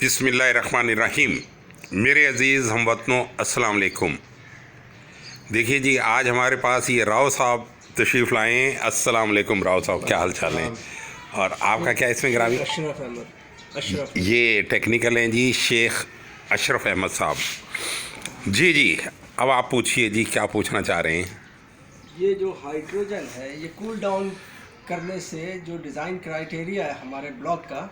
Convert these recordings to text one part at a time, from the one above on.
बिस्मिल्लाहिर्रहमानिर्रहीम। मेरे अज़ीज़ हमवतनों, अस्सलाम वालेकुम। देखिए जी, आज हमारे पास ये राव साहब तशरीफ़ लाए हैं। अस्सलाम वालेकुम राव साहब, क्या हाल चाल है? और आपका क्या इसमें ग्रामी? अशरफ अहमद। ये टेक्निकल हैं जी, शेख अशरफ अहमद साहब। जी, अब आप पूछिए जी, क्या पूछना चाह रहे हैं? ये जो हाइड्रोजन है, ये कूल डाउन करने से जो डिज़ाइन क्राइटेरिया है हमारे ब्लॉक का,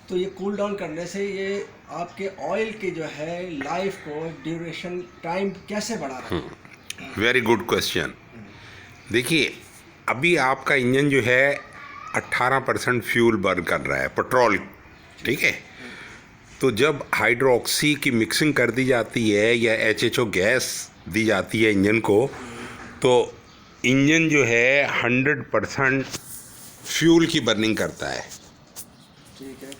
तो ये कूल डाउन करने से ये आपके ऑयल के जो है लाइफ को, ड्यूरेशन, टाइम कैसे बढ़ा रहा है? Very good question. देखिए, अभी आपका इंजन जो है 18% फ्यूल बर्न कर रहा है, पेट्रोल, ठीक है। तो जब हाइड्रोक्सी की मिक्सिंग कर दी जाती है या HHO गैस दी जाती है इंजन को, तो इंजन जो है 100% फ्यूल की बर्निंग करता है,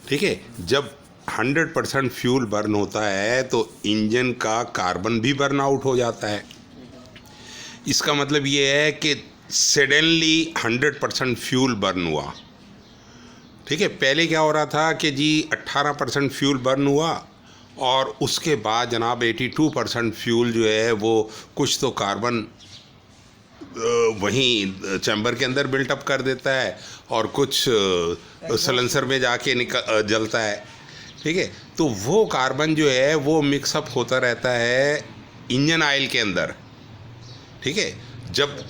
ठीक है। जब 100% फ्यूल बर्न होता है तो इंजन का कार्बन भी बर्न आउट हो जाता है। इसका मतलब ये है कि सडनली 100% फ्यूल बर्न हुआ, ठीक है। पहले क्या हो रहा था कि जी 18% फ्यूल बर्न हुआ और उसके बाद जनाब 82% फ्यूल जो है वो कुछ तो कार्बन वहीं चैम्बर के अंदर बिल्टअप कर देता है और कुछ सलेंसर में जाके जलता है, ठीक है। तो वो कार्बन जो है वो मिक्सअप होता रहता है इंजन ऑयल के अंदर, ठीक है। जब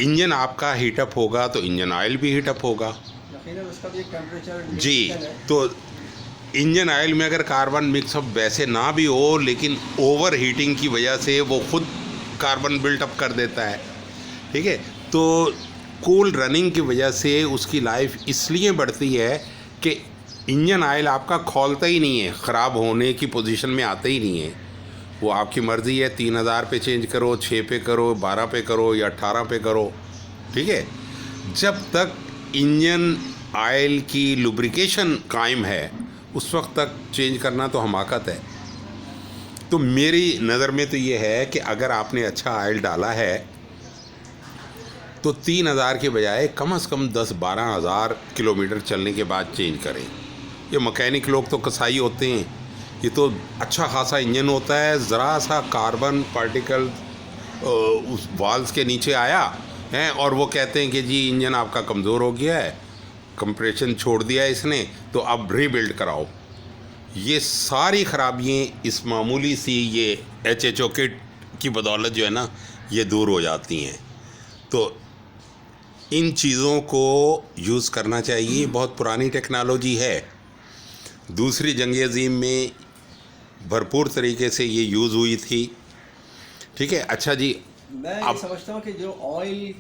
इंजन आपका हीटअप होगा तो इंजन ऑयल भी हीटअप होगा उसका भी एक टेम्परेचर जी। तो इंजन ऑयल में अगर कार्बन मिक्सअप वैसे ना भी हो, लेकिन ओवर हीटिंग की वजह से वो खुद कार्बन बिल्टअप कर देता है, ठीक है। तो कूल रनिंग की वजह से उसकी लाइफ इसलिए बढ़ती है कि इंजन ऑयल आपका खौलता ही नहीं है, ख़राब होने की पोजीशन में आता ही नहीं है। वो आपकी मर्ज़ी है, 3000 पे चेंज करो, 6 पे करो, 12 पे करो या 18 पे करो, ठीक है। जब तक इंजन ऑयल की लुब्रिकेशन कायम है उस वक्त तक चेंज करना तो हमाकत है। तो मेरी नज़र में तो ये है कि अगर आपने अच्छा ऑयल डाला है तो 3000 के बजाय कम से कम 10-12 हज़ार किलोमीटर चलने के बाद चेंज करें। ये मैकेनिक लोग तो कसाई होते हैं, ये तो अच्छा खासा इंजन होता है, ज़रा सा कार्बन पार्टिकल उस वाल्व्स के नीचे आया है और वो कहते हैं कि जी इंजन आपका कमज़ोर हो गया है, कंप्रेशन छोड़ दिया है इसने, तो अब रीबिल्ड कराओ। ये सारी ख़राबियाँ इस मामूली सी ये HHO किट की बदौलत जो है ना, ये दूर हो जाती हैं। तो इन चीज़ों को यूज़ करना चाहिए। बहुत पुरानी टेक्नोलॉजी है, दूसरी जंग अज़ीम में भरपूर तरीके से ये यूज़ हुई थी, ठीक है। अच्छा जी, मैं ये समझता हूँ कि जो ऑयल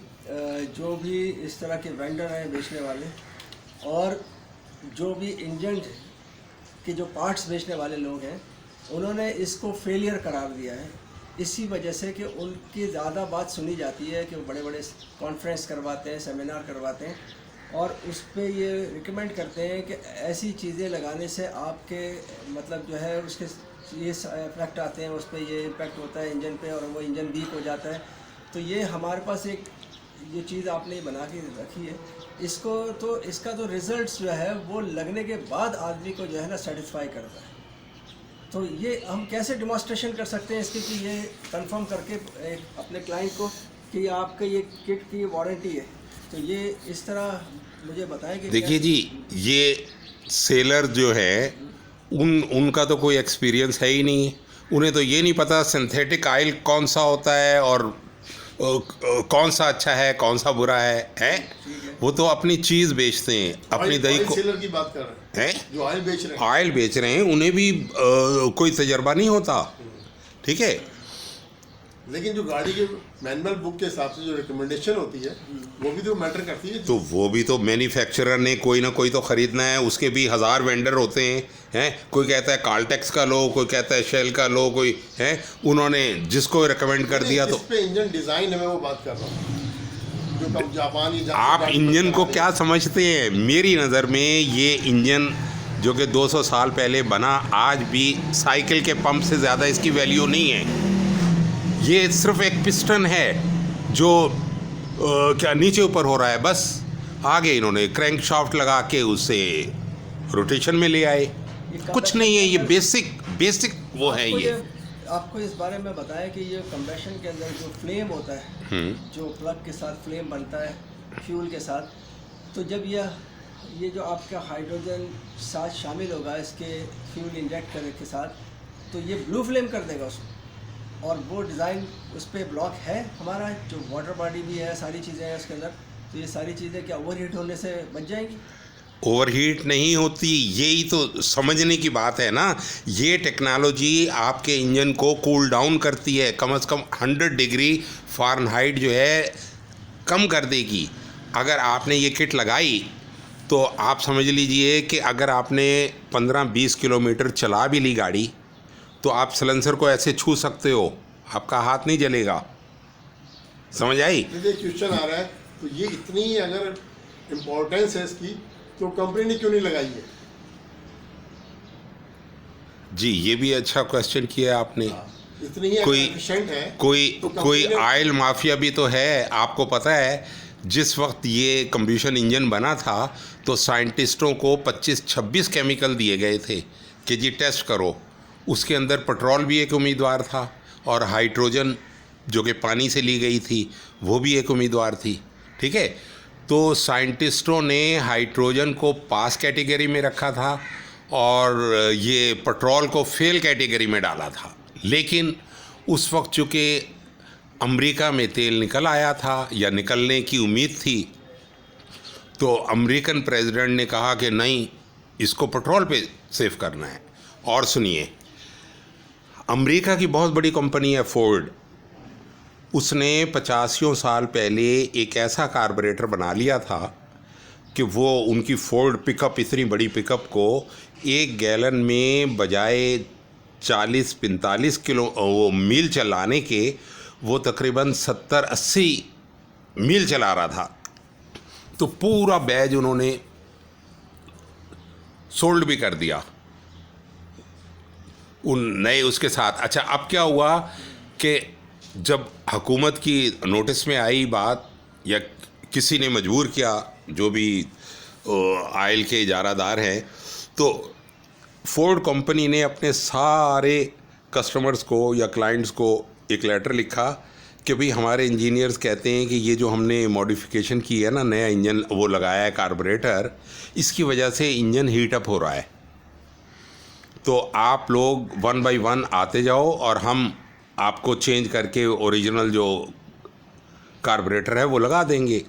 जो भी इस तरह के वेंडर हैं बेचने वाले, और जो भी इंजन के जो पार्ट्स बेचने वाले लोग हैं, उन्होंने इसको फेलियर करार दिया है। इसी वजह से कि उनकी ज़्यादा बात सुनी जाती है कि वो बड़े बड़े कॉन्फ्रेंस करवाते हैं, सेमिनार करवाते हैं और उस पर ये रिकमेंड करते हैं कि ऐसी चीज़ें लगाने से आपके मतलब जो है उसके ये इफेक्ट आते हैं, उस पर ये इम्पेक्ट होता है इंजन पे और वो इंजन वीक हो जाता है। तो ये हमारे पास एक ये चीज़ आपने बना के रखी है, इसको तो इसका तो रिज़ल्ट जो है वो लगने के बाद आदमी को जो है ना सेटिस्फाई करता है। तो ये हम कैसे डिमॉन्स्ट्रेशन कर सकते हैं इसके कि ये कंफर्म करके अपने क्लाइंट को कि आपका ये किट की वारंटी है, तो ये इस तरह मुझे बताएं कि देखिए जी, ये सेलर जो है उनका तो कोई एक्सपीरियंस है ही नहीं। उन्हें तो ये नहीं पता सिंथेटिक ऑयल कौन सा होता है और कौन सा अच्छा है कौन सा बुरा है। वो तो अपनी चीज़ बेचते हैं, अपनी दही को। सेलर की बात कर रहे हैं, जो ऑयल बेच रहे हैं, उन्हें भी कोई तजर्बा नहीं होता, ठीक है। लेकिन जो गाड़ी के मैनुअल बुक के हिसाब से जो रिकमेंडेशन होती है वो भी तो मैटर करती है। तो वो भी तो मैन्युफैक्चरर ने कोई ना कोई तो ख़रीदना है, उसके भी 1000 वेंडर होते हैं। कोई कहता है कार्लटेक्स का लो, कोई कहता है शेल का लो, कोई है उन्होंने जिसको रिकमेंड कर दिया। तो इस पे इंजन डिज़ाइन है, मैं वो बात कर रहा हूँ जो जापान आप इंजन को क्या समझते हैं? मेरी नज़र में ये इंजन जो कि 200 साल पहले बना, आज भी साइकिल के पंप से ज़्यादा इसकी वैल्यू नहीं है। ये सिर्फ एक पिस्टन है जो क्या नीचे ऊपर हो रहा है, बस। आगे इन्होंने क्रैंक शाफ्ट लगा के उसे रोटेशन में ले आए, कुछ नहीं है, ये बेसिक वो है आपको ये। आपको इस बारे में बताया कि ये कंबेशन के अंदर जो फ्लेम होता है, जो प्लग के साथ फ्लेम बनता है फ्यूल के साथ, तो जब ये जो आपका हाइड्रोजन साथ शामिल होगा इसके फ्यूल इंजेक्ट करने के साथ, तो ये ब्लू फ्लेम कर देगा उसको। और वो डिज़ाइन उस पर ब्लॉक है हमारा, जो वाटर बॉडी भी है, सारी चीज़ें हैं उसके अंदर। तो ये सारी चीज़ें क्या ओवरहीट होने से बच जाएंगी? ओवरहीट नहीं होती, यही तो समझने की बात है ना। ये टेक्नोलॉजी आपके इंजन को कूल डाउन करती है, कम से कम 100 डिग्री फ़ारेनहाइट जो है कम कर देगी। अगर आपने ये किट लगाई तो आप समझ लीजिए कि अगर आपने 15-20 किलोमीटर चला भी ली गाड़ी, तो आप सिलेंसर को ऐसे छू सकते हो, आपका हाथ नहीं जलेगा। समझ आई? ये क्वेश्चन आ रहा है, तो ये इतनी अगर इम्पोर्टेंस है इसकी, तो कंपनी ने क्यों नहीं लगाई है? जी, ये भी अच्छा क्वेश्चन किया आपने। इतनी ही कोई एफिशिएंट है तो कोई कंपनी ने- ऑयल माफिया भी तो है। आपको पता है, जिस वक्त ये कंबशन इंजन बना था तो साइंटिस्टों को 25-26 केमिकल दिए गए थे कि जी टेस्ट करो। उसके अंदर पेट्रोल भी एक उम्मीदवार था और हाइड्रोजन जो कि पानी से ली गई थी वो भी एक उम्मीदवार थी। ठीक है, तो साइंटिस्टों ने हाइड्रोजन को पास कैटेगरी में रखा था और ये पेट्रोल को फेल कैटेगरी में डाला था। लेकिन उस वक्त चूँकि अमेरिका में तेल निकल आया था या निकलने की उम्मीद थी, तो अमेरिकन प्रेसिडेंट ने कहा कि नहीं, इसको पेट्रोल पे सेव करना है। और सुनिए, अमेरिका की बहुत बड़ी कंपनी है फोर्ड, उसने 85 साल पहले एक ऐसा कार्बोरेटर बना लिया था कि वो उनकी फोर्ड पिकअप, इतनी बड़ी पिकअप को 1 गैलन में बजाय 40-45 किलो वो मील चलाने के, वो तकरीबन 70-80 मील चला रहा था। तो पूरा बैज उन्होंने सोल्ड भी कर दिया उन नए उसके साथ। अच्छा, अब क्या हुआ कि जब हुकूमत की नोटिस में आई बात, या किसी ने मजबूर किया, जो भी ऑयल के इजारादार हैं, तो फोर्ड कंपनी ने अपने सारे कस्टमर्स को या क्लाइंट्स को एक लेटर लिखा कि भाई हमारे इंजीनियर्स कहते हैं कि ये जो हमने मॉडिफिकेशन की है ना, नया इंजन वो लगाया है कार्बोरेटर, इसकी वजह से इंजन हीट अप हो रहा है। तो आप लोग 1 बाय 1 आते जाओ और हम आपको चेंज करके ओरिजिनल जो कार्बोरेटर है वो लगा देंगे।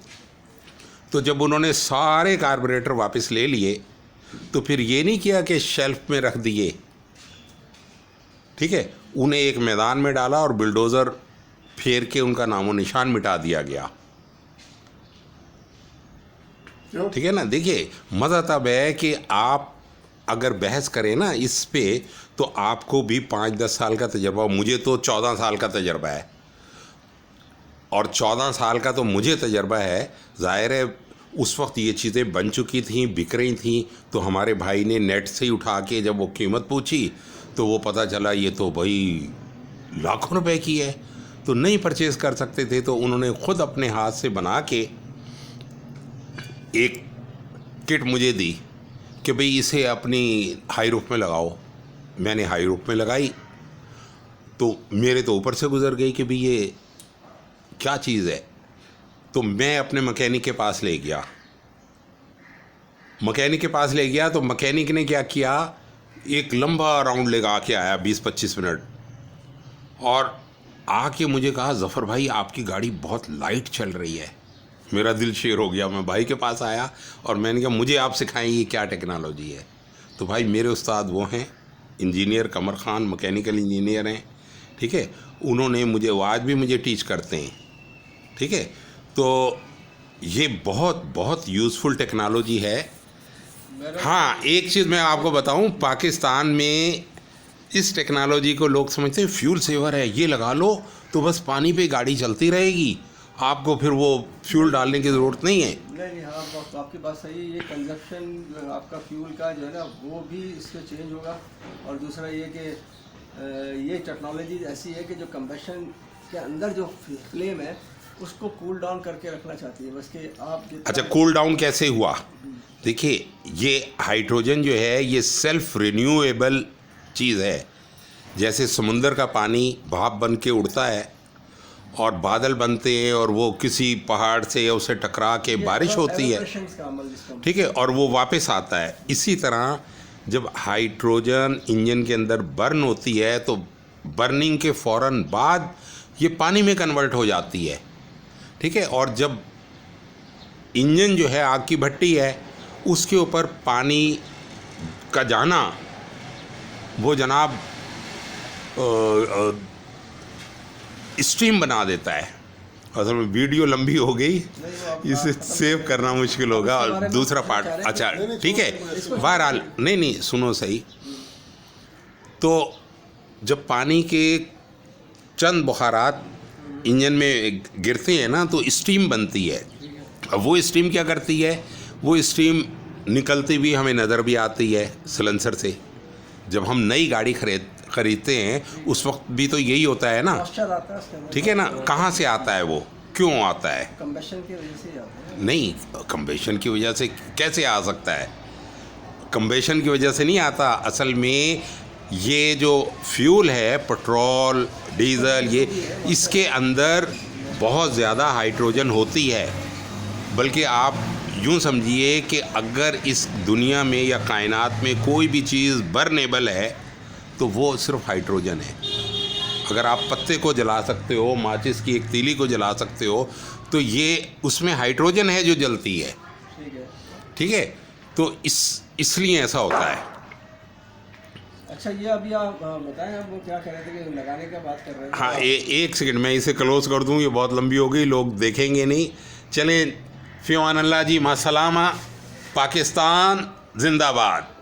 तो जब उन्होंने सारे कार्बोरेटर वापस ले लिए, तो फिर ये नहीं किया कि शेल्फ में रख दिए। ठीक है, उन्हें एक मैदान में डाला और बुलडोज़र फेर के उनका नामो निशान मिटा दिया गया। क्यों? ठीक है ना। देखिए, मज़ा तब है कि आप अगर बहस करें ना इस पे, तो आपको भी 5-10 साल का तजर्बा, मुझे तो 14 साल का तजर्बा है, और 14 साल का तो मुझे तजर्बा है। ज़ाहिर है उस वक्त ये चीज़ें बन चुकी थीं, बिक रही थीं, तो हमारे भाई ने नेट से ही उठा के जब वो कीमत पूछी तो वो पता चला ये तो भाई लाखों रुपए की है, तो नहीं परचेज़ कर सकते थे। तो उन्होंने ख़ुद अपने हाथ से बना के एक किट मुझे दी कि भाई इसे अपनी हाई रूफ में लगाओ। मैंने हाई रूफ में लगाई तो मेरे तो ऊपर से गुज़र गई कि भाई ये क्या चीज़ है। तो मैं अपने मैकेनिक के पास ले गया। तो मैकेनिक ने क्या किया, एक लंबा राउंड लगा के आया 20-25 मिनट, और आके मुझे कहा, ज़फ़र भाई आपकी गाड़ी बहुत लाइट चल रही है। मेरा दिल शेर हो गया। मैं भाई के पास आया और मैंने कहा मुझे आप सिखाएंगे क्या टेक्नोलॉजी है। तो भाई मेरे उस्ताद वो हैं इंजीनियर कमर ख़ान, मैकेनिकल इंजीनियर हैं। ठीक है, उन्होंने मुझे, वो आज भी मुझे टीच करते हैं। ठीक है, तो ये बहुत बहुत यूज़फुल टेक्नोलॉजी है। हाँ, एक चीज़ मैं आपको बताऊं, पाकिस्तान में इस टेक्नोलॉजी को लोग समझते हैं फ्यूल सेवर है, ये लगा लो तो बस पानी पे गाड़ी चलती रहेगी, आपको फिर वो फ्यूल डालने की ज़रूरत नहीं है। नहीं, हाँ, आपकी बात सही है। ये कंजप्शन जो है आपका फ्यूल का जो है ना, वो भी इससे चेंज होगा। और दूसरा ये कि ये टेक्नोलॉजी ऐसी है कि जो कंबशन के अंदर जो फ्लेम है उसको कूल डाउन करके रखना चाहती है, बस कि आप जितना अच्छा, कूल डाउन कैसे हुआ? देखिए, ये हाइड्रोजन जो है ये सेल्फ रिन्यूएबल चीज़ है। जैसे समुंदर का पानी भाप बन के उड़ता है और बादल बनते हैं और वो किसी पहाड़ से या उससे टकरा के बारिश होती है, evaporations का अमल जिसको ठीक है, और वो वापस आता है। इसी तरह जब हाइड्रोजन इंजन के अंदर बर्न होती है तो बर्निंग के फ़ौरन बाद ये पानी में कन्वर्ट हो जाती है, ठीक है। और जब इंजन जो है आग की भट्टी है उसके ऊपर पानी का जाना वो जनाब स्ट्रीम बना देता है। असल में वीडियो लंबी हो गई, इसे सेव करना मुश्किल होगा। और दूसरा पार्ट, अच्छा ठीक है, बहरहाल नहीं सुनो सही। तो जब पानी के चंद बुखारात इंजन में गिरते हैं ना तो स्टीम बनती है। अब वो स्टीम क्या करती है, वो स्टीम निकलती भी हमें नज़र भी आती है सिलेंसर से। जब हम नई गाड़ी खरीदते हैं उस वक्त भी तो यही होता है ना, मॉइस्चर आता है उसके अंदर, ठीक है ना। कहाँ से आता है वो, क्यों आता है? कंबशन की वजह से ही आता है। नहीं, कंबेशन की वजह से कैसे आ सकता है? कंबेशन की वजह से नहीं आता। असल में ये जो फ्यूल है, पेट्रोल, डीजल, ये इसके अंदर बहुत ज़्यादा हाइड्रोजन होती है। बल्कि आप यूँ समझिए कि अगर इस दुनिया में या कायनात में कोई भी चीज़ बर्नेबल है तो वो सिर्फ हाइड्रोजन है। अगर आप पत्ते को जला सकते हो, माचिस की एक तीली को जला सकते हो, तो ये उसमें हाइड्रोजन है जो जलती है, ठीक है। ठीक है। तो इसलिए ऐसा होता है। अच्छा, ये अभी आप बताएं, आप वो क्या कह रहे थे कि लगाने का बात कर रहे थे? हाँ, एक सेकंड मैं इसे क्लोज कर दूँ, ये बहुत लंबी हो गई, लोग देखेंगे नहीं। चलें, फ़ी अमान अल्लाह जी, मासलामा, पाकिस्तान जिंदाबाद।